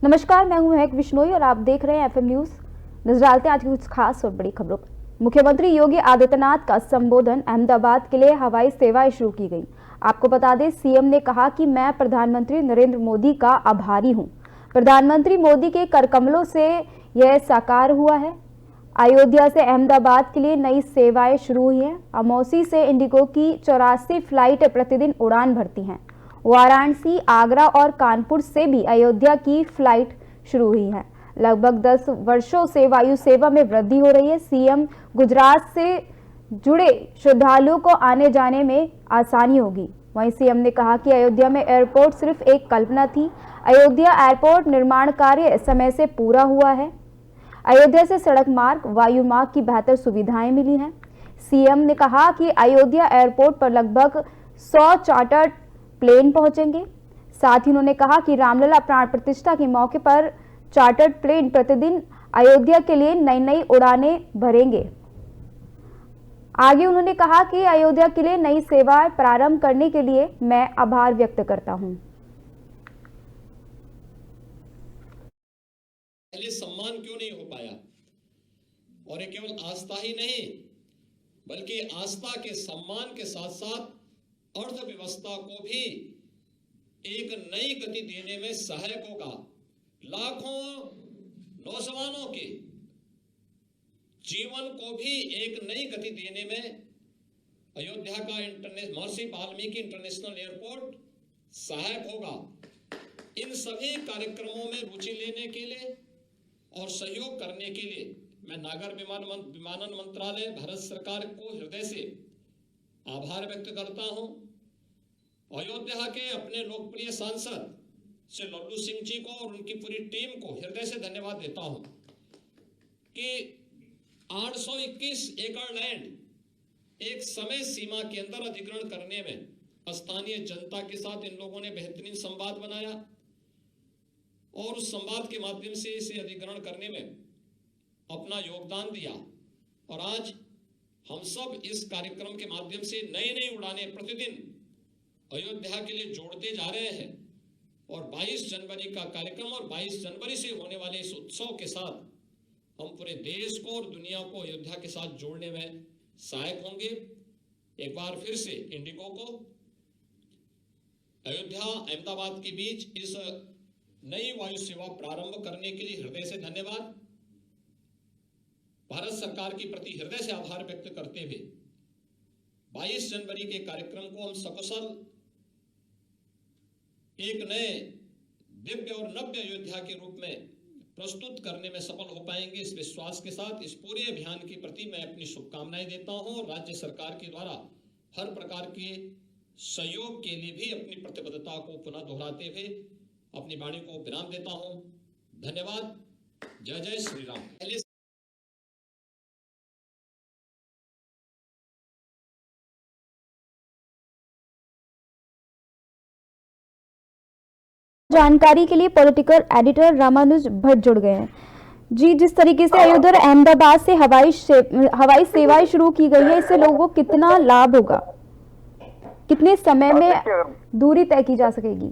नमस्कार, मैं हूं महक बिश्नोई और आप देख रहे हैं एफएम न्यूज। नजर डालते हैं आज की कुछ खास और बड़ी खबरों पर। मुख्यमंत्री योगी आदित्यनाथ का संबोधन। अहमदाबाद के लिए हवाई सेवाएं शुरू की गई। आपको बता दें, सीएम ने कहा कि मैं प्रधानमंत्री नरेंद्र मोदी का आभारी हूं। प्रधानमंत्री मोदी के करकमलों से यह साकार हुआ है। अयोध्या से अहमदाबाद के लिए नई सेवाएं शुरू हुई हैं। अमौसी से इंडिगो की 84 फ्लाइट प्रतिदिन उड़ान भरती हैं। वाराणसी, आगरा और कानपुर से भी अयोध्या की फ्लाइट शुरू हुई है। लगभग 10 वर्षों से वायु सेवा में वृद्धि हो रही है। सीएम गुजरात से जुड़े श्रद्धालुओं को आने जाने में आसानी होगी। वहीं सीएम ने कहा कि अयोध्या में एयरपोर्ट सिर्फ एक कल्पना थी। अयोध्या एयरपोर्ट निर्माण कार्य समय से पूरा हुआ है। अयोध्या से सड़क मार्ग, वायु मार्ग की बेहतर सुविधाएं मिली हैं। सीएम ने कहा कि अयोध्या एयरपोर्ट पर लगभग 100 चार्टर्ड प्लेन पहुंचेंगे। साथ ही उन्होंने कहा कि रामलला प्राण प्रतिष्ठा के मौके पर चार्टर्ड प्लेन प्रतिदिन अयोध्या के लिए नई नई उड़ानें भरेंगे। आगे उन्होंने कहा कि अयोध्या के लिए नई सेवाएं प्रारंभ करने के लिए मैं आभार व्यक्त करता हूं। पहले सम्मान क्यों नहीं हो पाया? और ये केवल आस्था ही नहीं, बल्कि आस्था के सम्मान के साथ साथ अर्थव्यवस्था को भी एक नई गति देने में सहायक होगा। लाखों नौजवानों के जीवन को भी एक नई गति देने में अयोध्या का महर्षि वाल्मीकि इंटरनेशनल एयरपोर्ट सहायक होगा। इन सभी कार्यक्रमों में रुचि लेने के लिए और सहयोग करने के लिए मैं नागर विमानन मंत्रालय, भारत सरकार को हृदय से आभार व्यक्त करता हूं। अयोध्या के अपने लोकप्रिय सांसद श्री लल्लू सिंह जी को और उनकी पूरी टीम को हृदय से धन्यवाद देता हूं कि 821 एकड़ लैंड एक समय सीमा के अंदर अधिग्रहण करने में स्थानीय जनता के साथ इन लोगों ने बेहतरीन संवाद बनाया और उस संवाद के माध्यम से इसे अधिग्रहण करने में अपना योगदान दिया। और आज हम सब इस कार्यक्रम के माध्यम से नई नई उड़ानें प्रतिदिन अयोध्या के लिए जोड़ते जा रहे हैं। और 22 जनवरी का कार्यक्रम और 22 जनवरी से होने वाले इस उत्सव के साथ हम पूरे देश को और दुनिया को अयोध्या के साथ जोड़ने में सहायक होंगे। एक बार फिर से इंडिगो को अयोध्या अहमदाबाद के बीच इस नई वायु सेवा प्रारंभ करने के लिए हृदय से धन्यवाद। भारत सरकार के प्रति हृदय से आभार व्यक्त करते हुए 22 जनवरी के कार्यक्रम को हम सकुशल एक नए दिव्य और नव्य अयोध्या के रूप में प्रस्तुत करने में सफल हो पाएंगे। इस विश्वास के साथ इस पूरे अभियान के प्रति मैं अपनी शुभकामनाएं देता हूं और राज्य सरकार के द्वारा हर प्रकार के सहयोग के लिए भी अपनी प्रतिबद्धता को पुनः दोहराते हुए अपनी वाणी को विराम देता हूं। धन्यवाद। जय जय श्री राम। जानकारी के लिए पॉलिटिकल एडिटर रामानुज भट्ट जुड़ गए हैं। जी, जिस तरीके से अयोध्या और अहमदाबाद से हवाई सेवाएं शुरू की गई है, इससे लोगों को कितना लाभ होगा? कितने समय में दूरी तय की जा सकेगी?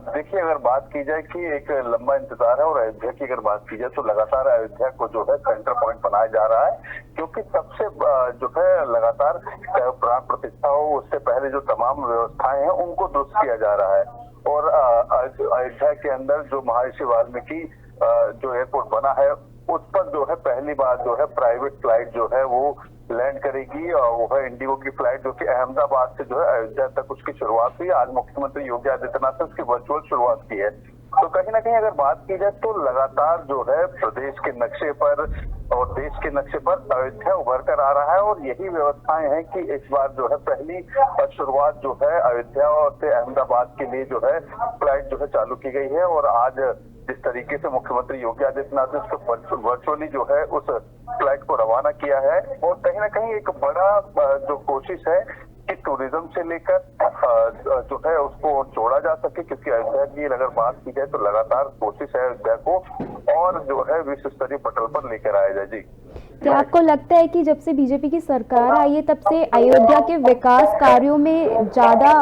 देखिए, अगर बात की जाए कि एक लंबा इंतजार है और अयोध्या की अगर बात की जाए तो लगातार अयोध्या को जो है सेंटर पॉइंट बनाया जा रहा है, क्योंकि सबसे जो है लगातार प्राण प्रतिष्ठा हो उससे पहले जो तमाम व्यवस्थाएं हैं उनको दुरुस्त किया जा रहा है। और अयोध्या के अंदर जो महर्षि वाल्मीकि जो एयरपोर्ट बना है उस पर जो है पहली बार जो है प्राइवेट फ्लाइट जो है वो लैंड करेगी। और वो है इंडिगो की फ्लाइट जो कि अहमदाबाद से जो है अयोध्या तक उसकी शुरुआत हुई। आज मुख्यमंत्री योगी आदित्यनाथ ने उसकी वर्चुअल शुरुआत की है। तो कहीं ना कहीं अगर बात की जाए तो लगातार जो है प्रदेश के नक्शे पर और देश के नक्शे पर अयोध्या उभर कर आ रहा है। और यही व्यवस्थाएं हैं कि इस बार जो है पहली शुरुआत जो है अयोध्या से अहमदाबाद के लिए जो है फ्लाइट जो है चालू की गई है। और आज जिस तरीके से मुख्यमंत्री योगी आदित्यनाथ ने उसको वर्चुअली जो है उस फ्लाइट को रवाना किया है, और कहीं ना कहीं एक बड़ा जो कोशिश है कि टूरिज्म से लेकर जो है उसको जोड़ा जा सके, क्योंकि अयोध्या की अगर बात की जाए तो लगातार कोशिश है अयोध्या को और जो है विश्व स्तरीय पटल पर लेकर आया जाए। जी, क्या आपको लगता है कि जब से बीजेपी की सरकार आई है तब से अयोध्या के विकास कार्यों में ज्यादा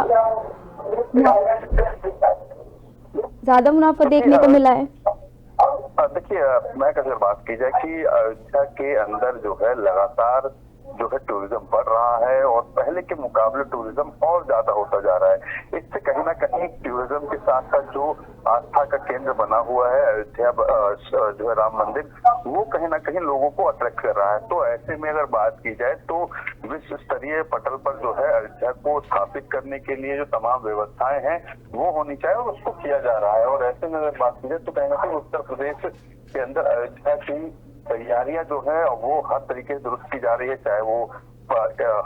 ज्यादा मुनाफा देखने को मिला है? देखिए, मैं अगर बात की जाए कि अयोध्या के अंदर जो है लगातार जो है टूरिज्म बढ़ रहा है और पहले के मुकाबले टूरिज्म और ज्यादा होता जा रहा है। इससे कहीं ना कहीं टूरिज्म के साथ साथ जो आस्था का केंद्र बना हुआ है अयोध्या जो है राम मंदिर, वो कहीं ना कहीं लोगों को अट्रैक्ट कर रहा है। तो ऐसे में अगर बात की जाए तो विश्व स्तरीय पटल पर जो है अयोध्या को स्थापित करने के लिए जो तमाम व्यवस्थाएं हैं वो होनी चाहिए और उसको किया जा रहा है। और ऐसे में अगर बात की जाए तो कहीं ना कहीं उत्तर प्रदेश के अंदर अयोध्या की तैयारियां जो है वो हर तरीके से दुरुस्त की जा रही है, चाहे वो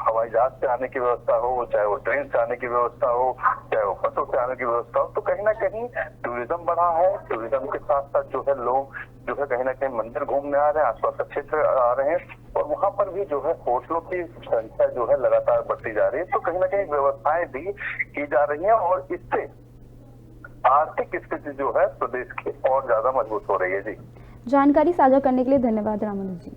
हवाई जहाज से आने की व्यवस्था हो, चाहे वो ट्रेन से आने की व्यवस्था हो, चाहे वो बसों से आने की व्यवस्था हो। तो कहीं ना कहीं टूरिज्म बढ़ा है। टूरिज्म के साथ साथ जो है लोग जो है कहीं ना कहीं मंदिर घूमने आ रहे हैं, आसपास के क्षेत्र आ रहे हैं और वहां पर भी जो है होटलों की संख्या जो है लगातार बढ़ती जा रही है। तो कहीं ना कहीं व्यवस्थाएं भी की जा रही है और इससे आर्थिक स्थिति जो है प्रदेश की और ज्यादा मजबूत हो रही है। जी, जानकारी साझा करने के लिए धन्यवाद रामानुज जी।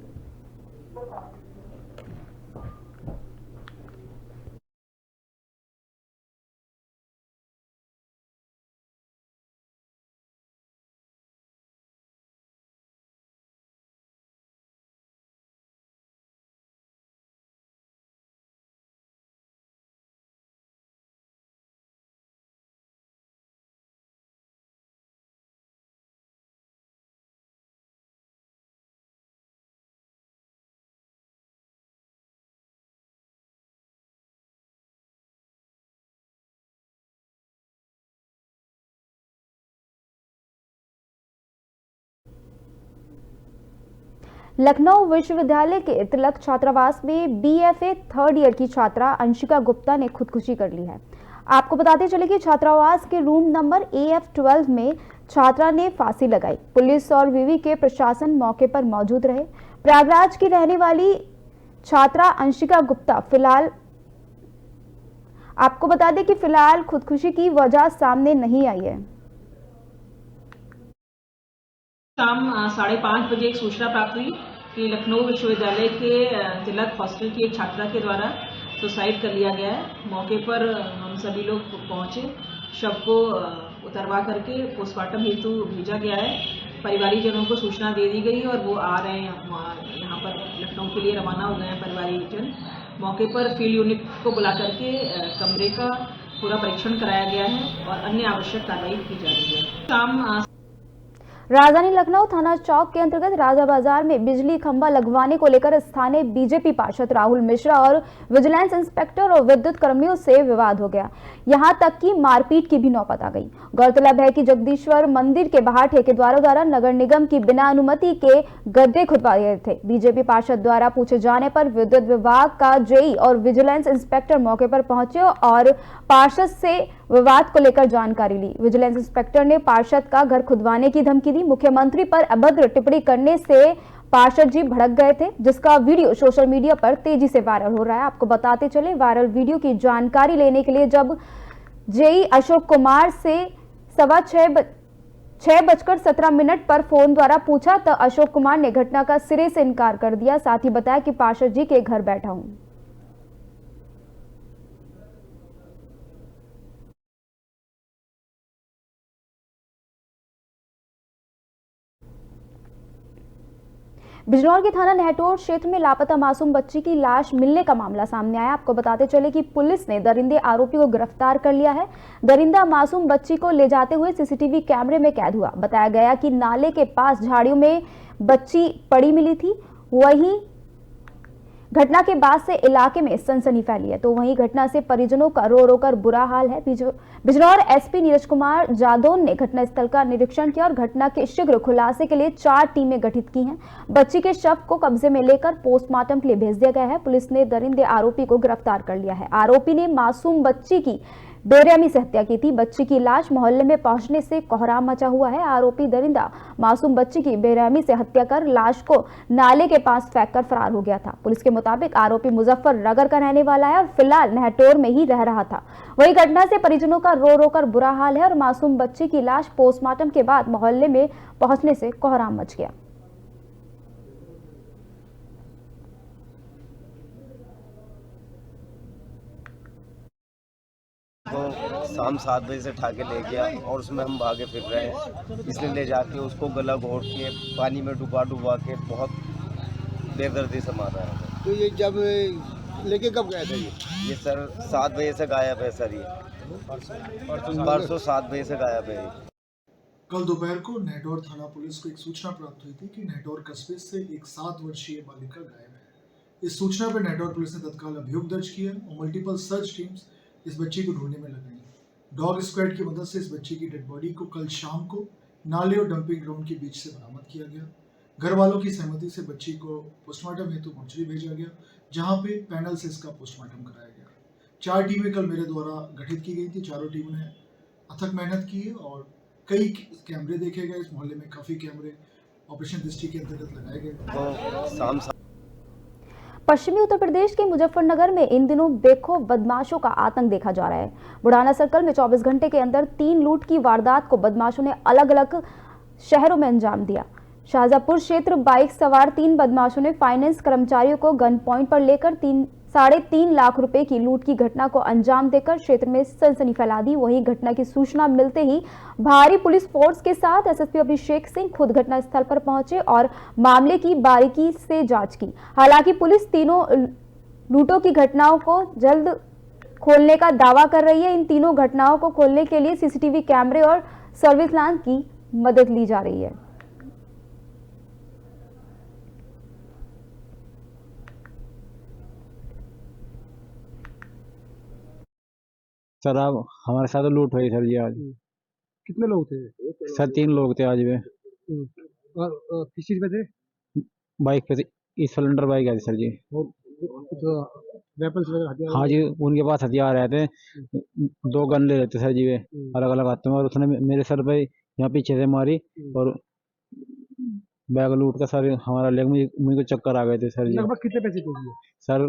लखनऊ विश्वविद्यालय के तिलक छात्रावास में बीएफए थर्ड ईयर की छात्रा अंशिका गुप्ता ने खुदकुशी कर ली है। आपको बताते चले कि छात्रावास के रूम नंबर AF12 में छात्रा ने फांसी लगाई। पुलिस और विवि के प्रशासन मौके पर मौजूद रहे। प्रयागराज की रहने वाली छात्रा अंशिका गुप्ता फिलहाल आपको बता दें कि फिलहाल खुदकुशी की वजह सामने नहीं आई है। शाम 5:30 बजे एक सूचना प्राप्त हुई कि लखनऊ विश्वविद्यालय के तिलक हॉस्टल की एक छात्रा के द्वारा सुसाइड कर लिया गया है। मौके पर हम सभी लोग पहुंचे, शव को उतरवा करके पोस्टमार्टम हेतु भेजा गया है। परिवारीजनों को सूचना दे दी गई और वो आ रहे हैं यहाँ पर लखनऊ के लिए रवाना हो गए हैं परिवारीजन। मौके पर फील्ड यूनिट को बुला करके कमरे का पूरा परीक्षण कराया गया है और अन्य आवश्यक कार्रवाई की जा रही है। शाम राजधानी लखनऊ थाना चौक के अंतर्गत राजा बाजार में बिजली खंभा लगवाने को लेकर स्थानीय बीजेपी पार्षद राहुल मिश्रा और विजिलेंस इंस्पेक्टर और विद्युत कर्मियों से विवाद हो गया। यहां तक कि मारपीट की भी नौबत आ गई। गौरतलब है कि जगदीश्वर मंदिर के बाहर ठेकेदारों द्वारा नगर निगम की बिना अनुमति के गड्ढे खुदवाए गए थे। बीजेपी पार्षद द्वारा पूछे जाने पर विद्युत विभाग का जेई और विजिलेंस इंस्पेक्टर मौके पर पहुंचे और पार्षद से विवाद को लेकर जानकारी ली। विजिलेंस इंस्पेक्टर ने पार्षद का घर खुदवाने की धमकी दी। मुख्यमंत्री पर अभद्र टिप्पणी करने से पार्षद जी भड़क गए थे, जिसका वीडियो सोशल मीडिया पर तेजी से वायरल हो रहा है। आपको बताते चले, वायरल वीडियो की जानकारी लेने के लिए जब जेई अशोक कुमार से 6:17 पर फोन द्वारा पूछा तो अशोक कुमार ने घटना का सिरे से इनकार कर दिया। साथ ही बताया कि पार्षद जी के घर बैठा हूं। बिजनौर के थाना नेहटोर क्षेत्र में लापता मासूम बच्ची की लाश मिलने का मामला सामने आया। आपको बताते चले कि पुलिस ने दरिंदे आरोपी को गिरफ्तार कर लिया है। दरिंदा मासूम बच्ची को ले जाते हुए सीसीटीवी कैमरे में कैद हुआ। बताया गया कि नाले के पास झाड़ियों में बच्ची पड़ी मिली थी। वहीं घटना के बाद से इलाके में सनसनी फैली है। तो वहीं घटना से परिजनों का रो रो कर बुरा हाल है। बिजनौर एसपी नीरज कुमार जादौन ने घटनास्थल का निरीक्षण किया और घटना के शीघ्र खुलासे के लिए 4 टीमें गठित की हैं। बच्ची के शव को कब्जे में लेकर पोस्टमार्टम के लिए भेज दिया गया है। पुलिस ने दरिंदे आरोपी को गिरफ्तार कर लिया है। आरोपी ने मासूम बच्ची की बेरहमी से हत्या की थी। बच्ची की लाश मोहल्ले में पहुंचने से कोहराम मचा हुआ है। आरोपी दरिंदा मासूम बच्ची की बेरहमी से हत्या कर लाश को नाले के पास फेंककर फरार हो गया था। पुलिस के मुताबिक आरोपी मुजफ्फरनगर का रहने वाला है और फिलहाल नेहटोर में ही रह रहा था। वही घटना से परिजनों का रो रो कर बुरा हाल है और मासूम बच्ची की लाश पोस्टमार्टम के बाद मोहल्ले में पहुंचने से कोहराम मच गया। शाम 7 बजे से उठा के ले गया और उसमें हम भागे फिर रहे हैं। इसलिए ले जाके उसको गला घोट के पानी में डुबा के बहुत बेदर्दी से मारा है। तो ये जब लेके कब गया था ये सर 7 बजे से गायब है सर। ये परसों 7 बजे से गायब है। कल दोपहर को नेटौर थाना पुलिस को एक सूचना प्राप्त हुई थी कि नेटौर कस्बे से एक 7 वर्षीय बालिका गायब है। इस सूचना पर नेटौर पुलिस ने तत्काल अभियोग दर्ज किया और मल्टीपल सर्च टीम्स इस बच्ची को ढूंढने में लग गई। डॉग स्क्वाड की मदद से इस बच्ची की डेड बॉडी को कल शाम को नाले और डंपिंग ग्राउंड के बीच से बरामद किया गया। घर वालों की सहमति से बच्ची को पोस्टमार्टम हेतु मोर्चरी भेजा गया, जहां पे पैनल से इसका पोस्टमार्टम कराया गया। 4 टीमें कल मेरे द्वारा गठित की गई थी। चारों टीमों ने अथक मेहनत की और कई कैमरे देखे गए। इस मोहल्ले में काफी कैमरे ऑपरेशन दृष्टि के अंतर्गत लगाए गए। पश्चिमी उत्तर प्रदेश के मुजफ्फरनगर में इन दिनों बेखौफ बदमाशों का आतंक देखा जा रहा है। बुढ़ाना सर्कल में 24 घंटे के अंदर 3 लूट की वारदात को बदमाशों ने अलग अलग शहरों में अंजाम दिया। शाहजहांपुर क्षेत्र बाइक सवार 3 बदमाशों ने फाइनेंस कर्मचारियों को गन पॉइंट पर लेकर 3.5 लाख रुपए की लूट की घटना को अंजाम देकर क्षेत्र में सनसनी फैला दी। वहीं घटना की सूचना मिलते ही भारी पुलिस फोर्स के साथ एसएसपी अभिषेक सिंह खुद घटनास्थल पर पहुंचे और मामले की बारीकी से जांच की। हालांकि पुलिस तीनों लूटों की घटनाओं को जल्द खोलने का दावा कर रही है। इन तीनों घटनाओं को खोलने के लिए सीसीटीवी कैमरे और सर्विलांस की मदद ली जा रही है। सर अब हमारे साथ लूट हुई सर जी आज। कितने लोग थे? सर 3 लोग थे आज में। और किस चीज पे थे? बाइक पे इस स्प्लेंडर बाइक आई सर जी। वेपन्स वगैरह हथियार? हाँ जी, उनके पास हथियार आए थे। 2 गन ले रहे थे सर जी वे अलग अलग हाथों में, और उसने मेरे सर पे यहाँ पीछे से मारी और बैग लूट का सर हमारा लेग में मुझे चक्कर आ गए थे सर जी। लगभग कितने पैसे थे? सर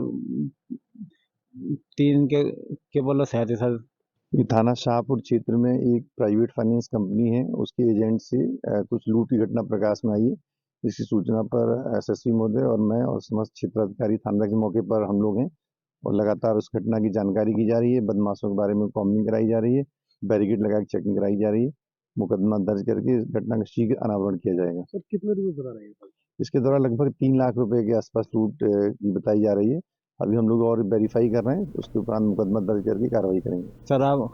3 के प्लस है थे सर। ये थाना शाहपुर क्षेत्र में एक प्राइवेट फाइनेंस कंपनी है, उसके एजेंट से कुछ लूट की घटना प्रकाश में आई है। इसकी सूचना पर एसएसपी महोदय और मैं और समस्त क्षेत्राधिकारी थाना के मौके पर हम लोग हैं और लगातार उस घटना की जानकारी की जा रही है। बदमाशों के बारे में कॉम्बिंग कराई जा रही है, बैरिकेड लगा के चेकिंग कराई जा रही है। मुकदमा दर्ज करके इस घटना का शीघ्र अनावरण किया जाएगा। सर कितने रुपए बता रहे हैं? इसके दौरान लगभग 3 लाख रुपए के आसपास लूट की बताई जा रही है। अभी हम लोग और वेरीफाई कर रहे हैं, उसके उपरांत मुकदमा दर्ज करके कार्रवाई करेंगे। सर अब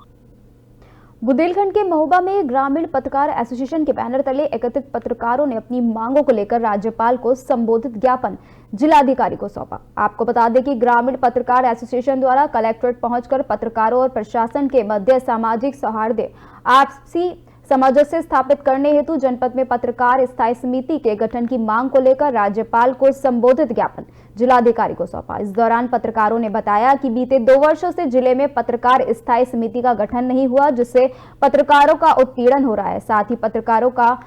बुंदेलखंड के महोबा में ग्रामीण पत्रकार एसोसिएशन के बैनर तले एकत्रित पत्रकारों ने अपनी मांगों को लेकर राज्यपाल को संबोधित ज्ञापन जिलाधिकारी को सौंपा। आपको बता दें कि ग्रामीण पत्रकार एसोसिएशन द्वारा कलेक्ट्रेट पहुंचकर पत्रकारों और प्रशासन के मध्य सामाजिक सौहार्द आपसी सामंजस्य स्थापित करने हेतु जनपद में पत्रकार स्थायी समिति के गठन की मांग को लेकर राज्यपाल को संबोधित ज्ञापन जिलाधिकारी को सौंपा। इस दौरान पत्रकारों ने बताया कि बीते 2 वर्षों से जिले में पत्रकार स्थायी समिति का गठन नहीं हुआ, जिससे पत्रकारों का उत्पीड़न हो रहा है। साथ ही पत्रकारों का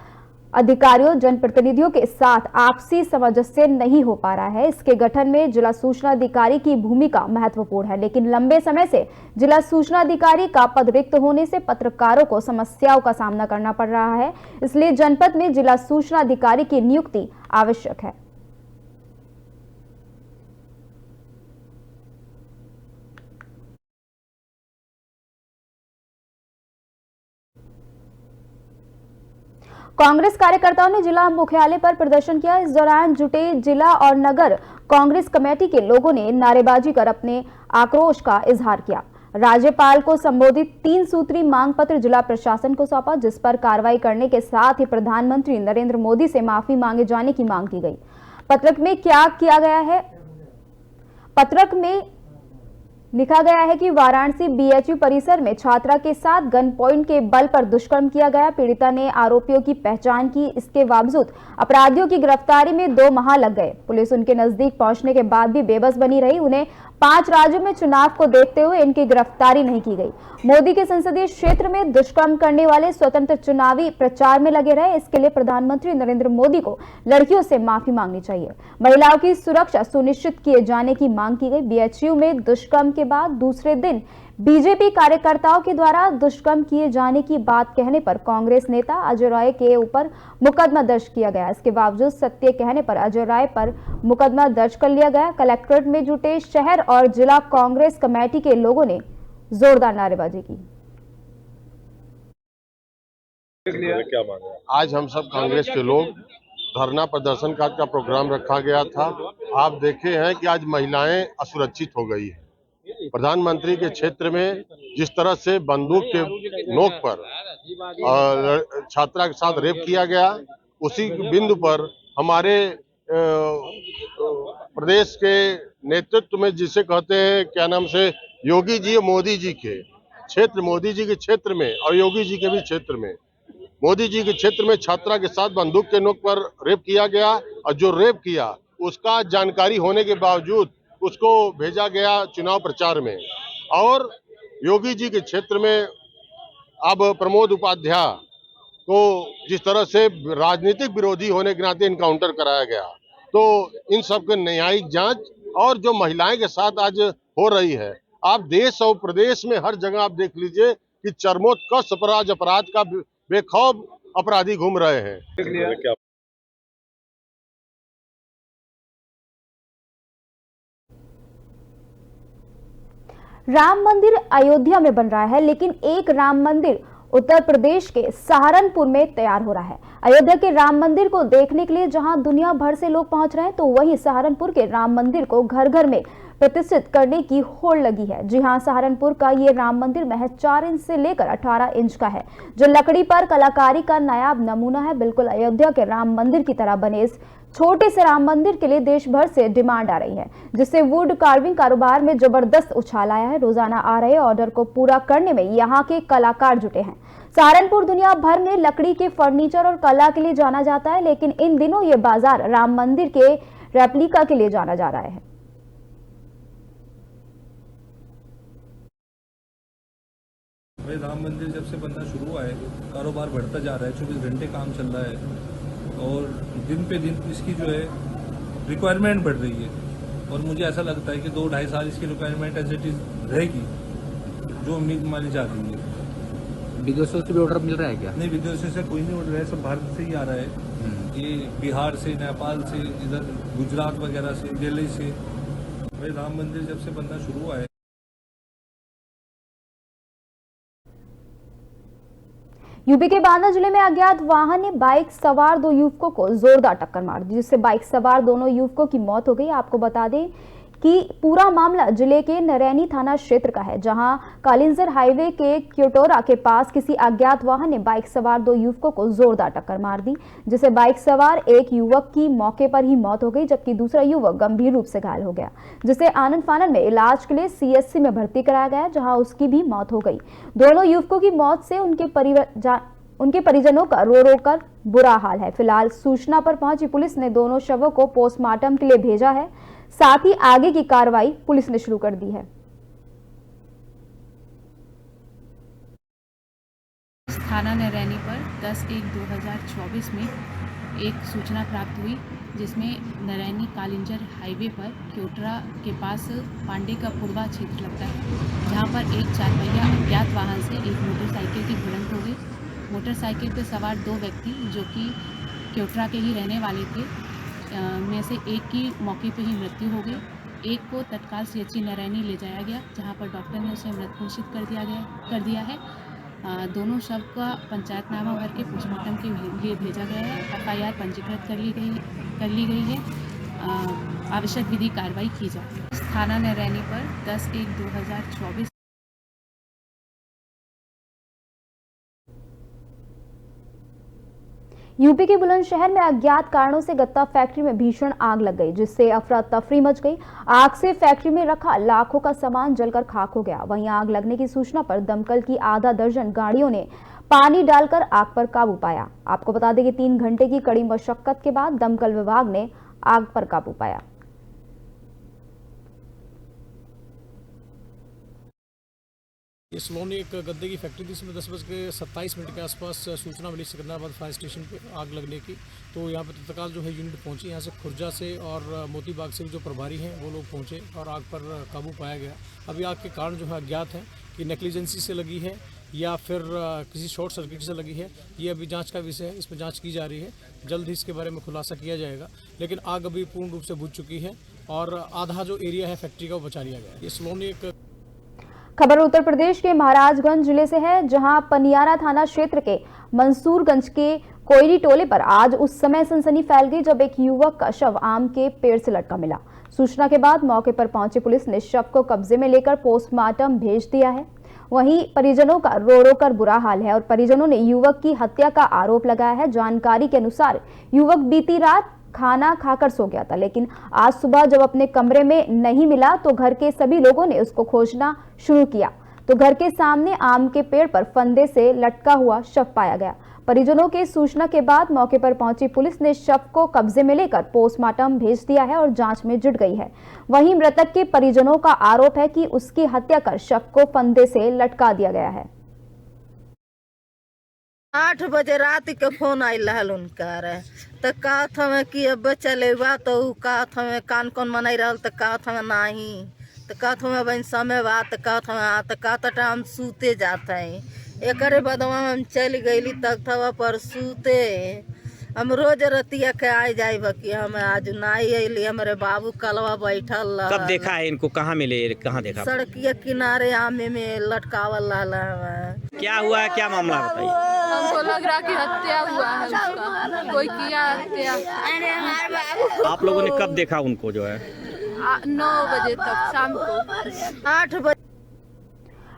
अधिकारियों जनप्रतिनिधियों के साथ आपसी सामंजस्य नहीं हो पा रहा है। इसके गठन में जिला सूचना अधिकारी की भूमिका महत्वपूर्ण है, लेकिन लंबे समय से जिला सूचना अधिकारी का पद रिक्त होने से पत्रकारों को समस्याओं का सामना करना पड़ रहा है। इसलिए जनपद में जिला सूचना अधिकारी की नियुक्ति आवश्यक है। कांग्रेस कार्यकर्ताओं ने जिला मुख्यालय पर प्रदर्शन किया। इस दौरान जुटे जिला और नगर कांग्रेस कमेटी के लोगों ने नारेबाजी कर अपने आक्रोश का इजहार किया। राज्यपाल को संबोधित 3 सूत्री मांग पत्र जिला प्रशासन को सौंपा, जिस पर कार्रवाई करने के साथ ही प्रधानमंत्री नरेंद्र मोदी से माफी मांगे जाने की मांग की गई। पत्रक में क्या किया गया है? पत्रक में लिखा गया है कि वाराणसी बीएचयू परिसर में छात्रा के साथ गन पॉइंट के बल पर दुष्कर्म किया गया। पीड़िता ने आरोपियों की पहचान की, इसके बावजूद अपराधियों की गिरफ्तारी में 2 माह लग गए। पुलिस उनके नजदीक पहुंचने के बाद भी बेबस बनी रही। उन्हें 5 राज्यों में चुनाव को देखते हुए इनकी गिरफ्तारी नहीं की गई। मोदी के संसदीय क्षेत्र में दुष्कर्म करने वाले स्वतंत्र चुनावी प्रचार में लगे रहे। इसके लिए प्रधानमंत्री नरेंद्र मोदी को लड़कियों से माफी मांगनी चाहिए। महिलाओं की सुरक्षा सुनिश्चित किए जाने की मांग की गई। बीएचयू में दुष्कर्म के बाद दूसरे दिन बीजेपी कार्यकर्ताओं के द्वारा दुष्कर्म किए जाने की बात कहने पर कांग्रेस नेता अजय राय के ऊपर मुकदमा दर्ज किया गया। इसके बावजूद सत्य कहने पर अजय राय पर मुकदमा दर्ज कर लिया गया। कलेक्ट्रेट में जुटे शहर और जिला कांग्रेस कमेटी के लोगों ने जोरदार नारेबाजी की। आज हम सब कांग्रेस के लोग धरना प्रदर्शन का प्रोग्राम रखा गया था। आप देखे हैं कि आज महिलाएं असुरक्षित हो गई है। प्रधानमंत्री के क्षेत्र में जिस तरह से बंदूक के नोक पर छात्रा के साथ रेप किया गया, उसी बिंदु पर हमारे प्रदेश के नेतृत्व में जिसे कहते हैं क्या नाम से योगी जी, मोदी जी के क्षेत्र, मोदी जी के क्षेत्र में और योगी जी के भी क्षेत्र में, मोदी जी के क्षेत्र में छात्रा के साथ बंदूक के नोक पर रेप किया गया और जो रेप किया उसका जानकारी होने के बावजूद उसको भेजा गया चुनाव प्रचार में। और योगी जी के क्षेत्र में अब प्रमोद उपाध्याय को जिस तरह से राजनीतिक विरोधी होने के नाते इनकाउंटर कराया गया, तो इन सब के न्यायिक जांच और जो महिलाएं के साथ आज हो रही है, आप देश और प्रदेश में हर जगह आप देख लीजिए कि चरमोत्कर्ष अपराध का बेखौफ अपराधी घूम रहे हैं। राम मंदिर अयोध्या में बन रहा है, लेकिन एक राम मंदिर उत्तर प्रदेश के सहारनपुर में तैयार हो रहा है। अयोध्या के राम मंदिर को देखने के लिए जहां दुनिया भर से लोग पहुंच रहे हैं, तो वहीं सहारनपुर के राम मंदिर को घर घर में प्रतिष्ठित करने की होड़ लगी है। जी हां, सहारनपुर का ये राम मंदिर महज 4 इंच से लेकर 18 इंच का है, जो लकड़ी पर कलाकारी का नायाब नमूना है। बिल्कुल अयोध्या के राम मंदिर की तरह बने इस छोटे से राम मंदिर के लिए देश भर से डिमांड आ रही है, जिससे वुड कार्विंग कारोबार में जबरदस्त उछाल आया है। रोजाना आ रहे ऑर्डर को पूरा करने में यहाँ के कलाकार जुटे हैं। सहारनपुर दुनिया भर में लकड़ी के फर्नीचर और कला के लिए जाना जाता है, लेकिन इन दिनों ये बाजार राम मंदिर के रेप्लिका के लिए जाना जा रहा है। भाई राम मंदिर जब से बनना शुरू हुआ है, कारोबार बढ़ता जा रहा है, 24 घंटे काम चल रहा है और दिन पे दिन इसकी जो है रिक्वायरमेंट बढ़ रही है। और मुझे ऐसा लगता है कि 2-2.5 साल इसकी रिक्वायरमेंट एज इट इज रहेगी, जो उम्मीद मानी जा रही है। विदेशों से भी ऑर्डर मिल रहा है क्या? नहीं, विदेशों से कोई नहीं ऑर्डर है, सब भारत से ही आ रहा है। ये बिहार से, नेपाल से, इधर गुजरात वगैरह से, दिल्ली से। भाई राम मंदिर जब से बनना शुरू हुआ है। यूपी के बांदा जिले में अज्ञात वाहन ने बाइक सवार 2 युवकों को जोरदार टक्कर मार दी, जिससे बाइक सवार दोनों युवकों की मौत हो गई। आपको बता दें कि पूरा मामला जिले के नरैनी थाना क्षेत्र का है, जहां कालिंजर हाईवे के क्योटोरा के पास किसी अज्ञात वाहन ने बाइक सवार 2 युवकों को जोरदार टक्कर मार दी, जिससे बाइक सवार एक युवक की मौके पर ही मौत हो गई, जबकि दूसरा युवक गंभीर रूप से घायल हो गया, जिसे आनंद फानन में इलाज के लिए सीएचसी में भर्ती कराया गया, जहां उसकी भी मौत हो गई। दोनों युवकों की मौत से उनके परिजनों का रो रो कर बुरा हाल है। फिलहाल सूचना पर पहुंची पुलिस ने दोनों शवों को पोस्टमार्टम के लिए भेजा है। साथ ही आगे की कार्रवाई पुलिस ने शुरू कर दी है। थाना नरैनी पर 10/1/2024 में एक सूचना प्राप्त हुई, जिसमें नरैनी कालिंजर हाईवे पर क्योटरा के पास पांडे का पुरवा क्षेत्र लगता है, जहां पर एक 4 पहिया अज्ञात वाहन से एक मोटरसाइकिल की भिड़ंत हो गई। मोटरसाइकिल पर सवार 2 व्यक्ति जो कि क्योटरा के ही रहने वाले थे, में से एक की मौके पर ही मृत्यु हो गई। एक को तत्काल सीएचसी नरैनी ले जाया गया, जहां पर डॉक्टर ने उसे मृत घोषित कर दिया है। दोनों शव का पंचायतनामा करके पोस्टमार्टम के लिए भेजा गया है। एफआईआर पंजीकृत कर ली गई है। आवश्यक विधि कार्रवाई की जाए। थाना नरैनी पर 10/1/2024 यूपी के बुलंदशहर में अज्ञात कारणों से गत्ता फैक्ट्री में भीषण आग लग गई, जिससे अफरा तफरी मच गई। आग से फैक्ट्री में रखा लाखों का सामान जलकर खाक हो गया। वहीं आग लगने की सूचना पर दमकल की आधा दर्जन गाड़ियों ने पानी डालकर आग पर काबू पाया। आपको बता दें कि 3 घंटे की कड़ी मशक्कत के बाद दमकल विभाग ने आग पर काबू पाया। ये सलोनी एक गद्दे की फैक्ट्री थी, इसमें 10:27 के आसपास सूचना मिली सिकंदराबाद फायर स्टेशन पे आग लगने की। तो यहाँ पे तत्काल जो है यूनिट पहुंची, यहाँ से खुर्जा से और मोतीबाग से भी जो प्रभारी हैं वो लोग पहुंचे और आग पर काबू पाया गया। अभी आग के कारण जो है अज्ञात हैं कि नेग्लिजेंसी से लगी है या फिर किसी शॉर्ट सर्किट से लगी है, ये अभी जाँच का विषय है, इसमें जाँच की जा रही है। जल्द ही इसके बारे में खुलासा किया जाएगा, लेकिन आग अभी पूर्ण रूप से बुझ चुकी है और आधा जो एरिया है फैक्ट्री का वो बचा लिया गया। ये सलोनी एक खबर उत्तर प्रदेश के महाराजगंज जिले से है, जहां पनियारा थाना क्षेत्र के मंसूरगंज के कोयरी टोले पर आज उस समय सनसनी फैल गई जब एक युवक का शव आम के पेड़ से लटका मिला। सूचना के बाद मौके पर पहुंची पुलिस ने शव को कब्जे में लेकर पोस्टमार्टम भेज दिया है। वहीं परिजनों का रो रो कर बुरा हाल है और परिजनों ने युवक की हत्या का आरोप लगाया है। जानकारी के अनुसार युवक बीती रात खाना खाकर सो गया था, लेकिन आज सुबह जब अपने कमरे में नहीं मिला तो घर के सभी लोगों ने उसको खोजना शुरू किया तो घर के सामने आम के पेड़ पर फंदे से लटका हुआ शव पाया गया। परिजनों के सूचना के बाद मौके पर पहुंची पुलिस ने शव को कब्जे में लेकर पोस्टमार्टम भेज दिया है और जांच में जुट गई है। वहीं मृतक के परिजनों का आरोप है कि उसकी हत्या कर शव को फंदे से लटका दिया गया है। 8 बजे रात के फोन आयल रहल उनका तो कहत हमें कि अब चलेगा तो कहत हमें कान कौन मनाई रहल तो कहत हमें नहीं तो कहत हमें बहन समय बात तो कहत हमें तो कहत हम सूते जाते हैं। एक बदवा हम चल गई तख्तवा पर सूते। हम रोज रतिया के आ जाए कि हम आज नहीं अली। हमारे बाबू कलवा बैठल। कब देखा है इनको? कहाँ मिले? कहाँ देखा? सड़किया किनारे आमे में लटकावल रहा। क्या हुआ है? क्या मामला बताइए। हमको लग रहा कि हत्या हुआ है उसका, कोई किया हत्या। आप लोगों ने कब देखा उनको? जो है 9 बजे तक शाम को 8 बजे।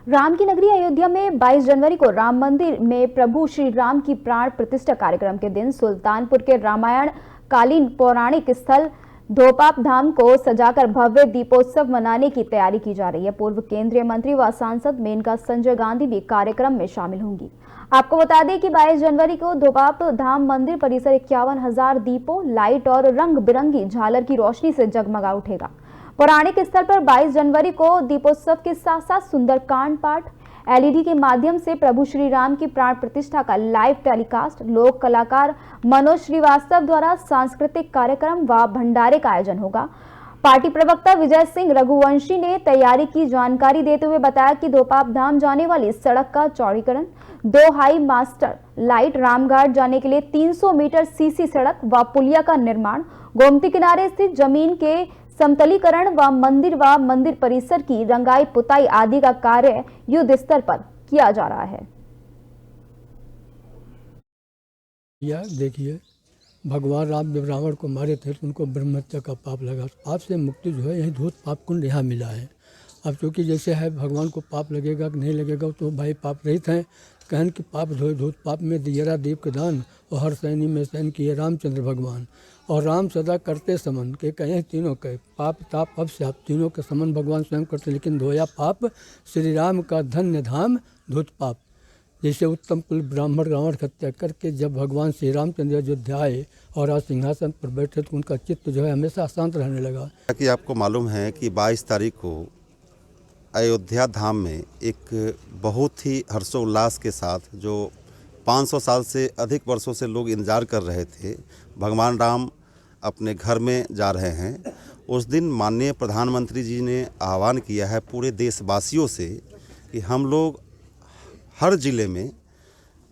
राम की नगरी अयोध्या में 22 जनवरी को राम मंदिर में प्रभु श्री राम की प्राण प्रतिष्ठा कार्यक्रम के दिन सुल्तानपुर के रामायण कालीन पौराणिक स्थल धोपाप धाम को सजाकर भव्य दीपोत्सव मनाने की तैयारी की जा रही है। पूर्व केंद्रीय मंत्री व सांसद मेनका संजय गांधी भी कार्यक्रम में शामिल होंगी। आपको बता दें कि 22 जनवरी को धोपाप धाम मंदिर परिसर 51,000 दीपों, लाइट और रंग बिरंगी झालर की रोशनी से जगमगा उठेगा। पौराणिक स्थल पर 22 जनवरी को दीपोत्सव के साथ साथ सुंदरकांड पाठ, एलईडी के माध्यम से प्रभु श्री राम की प्राण प्रतिष्ठा का लाइव टेलीकास्ट, लोक कलाकार मनोज श्रीवास्तव द्वारा सांस्कृतिक कार्यक्रम व भंडारे का आयोजन होगा। पार्टी प्रवक्ता विजय सिंह रघुवंशी ने तैयारी की जानकारी देते हुए बताया कि धोपाप धाम जाने वाली सड़क का चौड़ीकरण, 2 हाई मास्टर लाइट, रामघाट जाने के लिए 300 मीटर सीसी सड़क व पुलिया का निर्माण, गोमती किनारे स्थित जमीन के समतलीकरण व मंदिर परिसर की रंगाई पुताई आदि का कार्य युद्ध स्तर पर किया जा रहा है। देखिए, भगवान राम जब रावण को मारे थे तो उनको ब्रह्महत्या का पाप लगा। पाप से मुक्ति जो है यही धूत पाप कुंड यहाँ मिला है। अब चूँकि जैसे है भगवान को पाप लगेगा कि नहीं लगेगा तो भाई पाप रहित हैं। कहन कि पाप धोए धूत पाप में दियरा दीप के दान और हर सैनी में सैन किए रामचंद्र भगवान। और राम सदा करते समन के कहें तीनों के पाप ताप अब से आप तीनों के समन भगवान स्वयं करते, लेकिन धोया पाप श्री राम का धन्य धाम धूत पाप। जैसे उत्तम कुल ब्राह्मण रावण हत्या करके जब भगवान श्री रामचंद्र अयोध्या आए और आज सिंहासन पर बैठे तो उनका चित्त जो है हमेशा शांत रहने लगा। कि आपको मालूम है कि 22 तारीख को अयोध्या धाम में एक बहुत ही हर्षोल्लास के साथ जो 500 साल से अधिक वर्षों से लोग इंतजार कर रहे थे, भगवान राम अपने घर में जा रहे हैं। उस दिन माननीय प्रधानमंत्री जी ने आह्वान किया है पूरे देशवासियों से कि हम लोग हर जिले में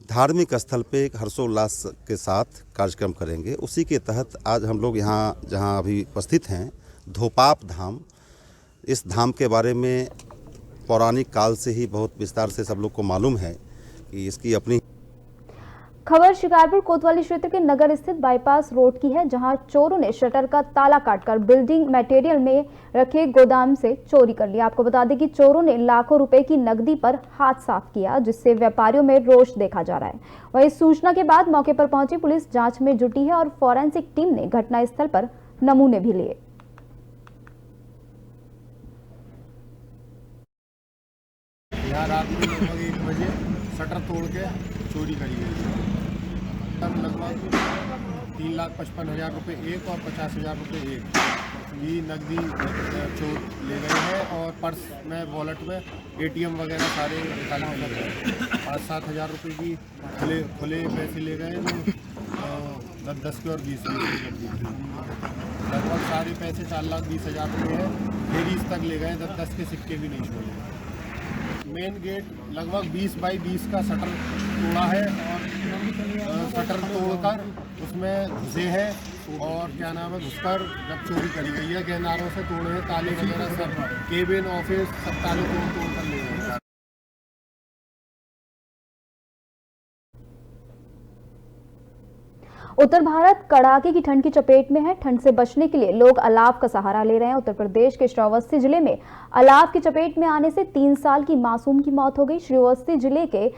धार्मिक स्थल पे एक हर्षोल्लास के साथ कार्यक्रम करेंगे। उसी के तहत आज हम लोग यहाँ जहाँ अभी उपस्थित हैं धोपाप धाम, इस धाम के बारे में पौराणिक काल से ही बहुत विस्तार से सब लोग को मालूम है कि इसकी अपनी। खबर शिकारपुर कोतवाली क्षेत्र के नगर स्थित बाईपास रोड की है, जहां चोरों ने शटर का ताला काटकर बिल्डिंग मटेरियल में रखे गोदाम से चोरी कर लिया। आपको बता दें कि चोरों ने लाखों रुपए की नकदी पर हाथ साफ किया, जिससे व्यापारियों में रोष देखा जा रहा है। वहीं सूचना के बाद मौके पर पहुंची पुलिस जांच में जुटी है और फॉरेंसिक टीम ने घटनास्थल पर नमूने भी लिए। रात में लगभग 1 बजे शटर तोड़ के चोरी करी गई। लगभग 3,55,000 रुपये एक और 50,000 रुपये एक ये नकदी चोर ले गए हैं। और पर्स में वॉलेट में ATM वगैरह सारे निकालने लग गए। 5-7 हज़ार रुपये की खुले पैसे ले गए जो 10 के और 20 की लगभग सारे पैसे 4,20,000 रुपये है। लेडीज तक ले गए, 10 के सिक्के भी नहीं छोड़े। मेन गेट लगभग 20 बाई 20 का शटर तोड़ा है और शटर तोड़कर उसमें घुसे हैं और क्या नाम है घुसकर जब चोरी करी गई है गहनारों से तोड़े हैं, ताले वगैरह सब केबिन ऑफिस सब ताले तोड़ कर ले गए। उत्तर भारत कड़ाके की ठंड की चपेट में है। ठंड से बचने के लिए लोग अलाव का सहारा ले रहे हैं। उत्तर प्रदेश के श्रावस्ती जिले में अलाव की चपेट में आने से 3 साल की मासूम की मौत हो गई। श्रावस्ती जिले के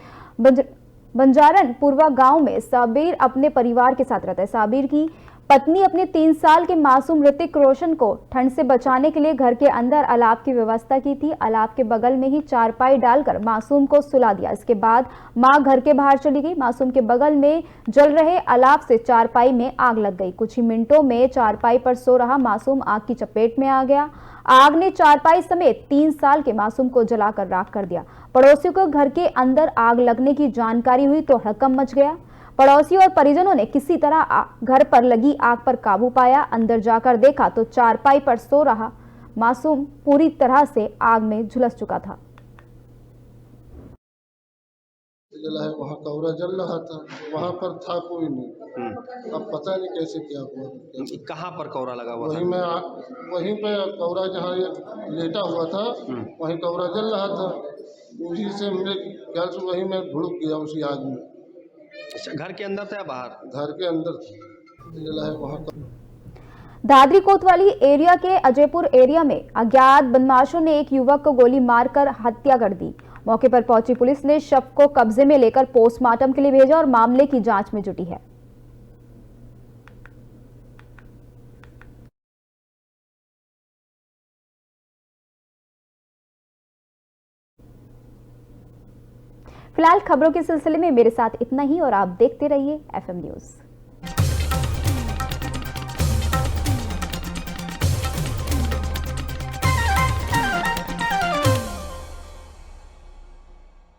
बंजारन पूर्वा गांव में साबिर अपने परिवार के साथ रहता है। साबिर की पत्नी अपने 3 साल के मासूम ऋतिक रोशन को ठंड से बचाने के लिए घर के अंदर अलाव की व्यवस्था की थी। अलाव के बगल में ही चारपाई डालकर मासूम को सुला दिया। इसके बाद मां घर के बाहर चली गई। मासूम के बगल में जल रहे अलाव से चारपाई में आग लग गई। कुछ ही मिनटों में चारपाई पर सो रहा मासूम आग की चपेट में आ गया। आग ने चारपाई समेत 3 साल के मासूम को जलाकर राख कर दिया। पड़ोसियों को घर के अंदर आग लगने की जानकारी हुई तो हड़कंप मच गया। पड़ोसियों और परिजनों ने किसी तरह घर पर लगी आग पर काबू पाया। अंदर जाकर देखा तो चारपाई पर सो रहा मासूम पूरी तरह से आग में झुलस चुका था। जला है वहाँ कौरा जल रहा था, वहाँ पर था कोई नहीं। अब पता नहीं कैसे क्या हुआ। कहाँ पर कौरा लगा हुआ वहीं में वहीं पे कौरा जहाँ लेटा हुआ था वहीं कौरा जल रहा था। उसी से मेरे ख्याल से वहीं में भुड़क गया उसी आग में। अच्छा, घर के अंदर था या बाहर? घर के अंदर था। जला है वहाँ दादरी कोतवाली एरिया के अजयपुर एरिया में अज्ञात बदमाशों ने एक युवक को गोली मारकर हत्या कर दी। मौके पर पहुंची पुलिस ने शव को कब्जे में लेकर पोस्टमार्टम के लिए भेजा और मामले की जांच में जुटी है। फिलहाल खबरों के सिलसिले में मेरे साथ इतना ही और आप देखते रहिए FM न्यूज़।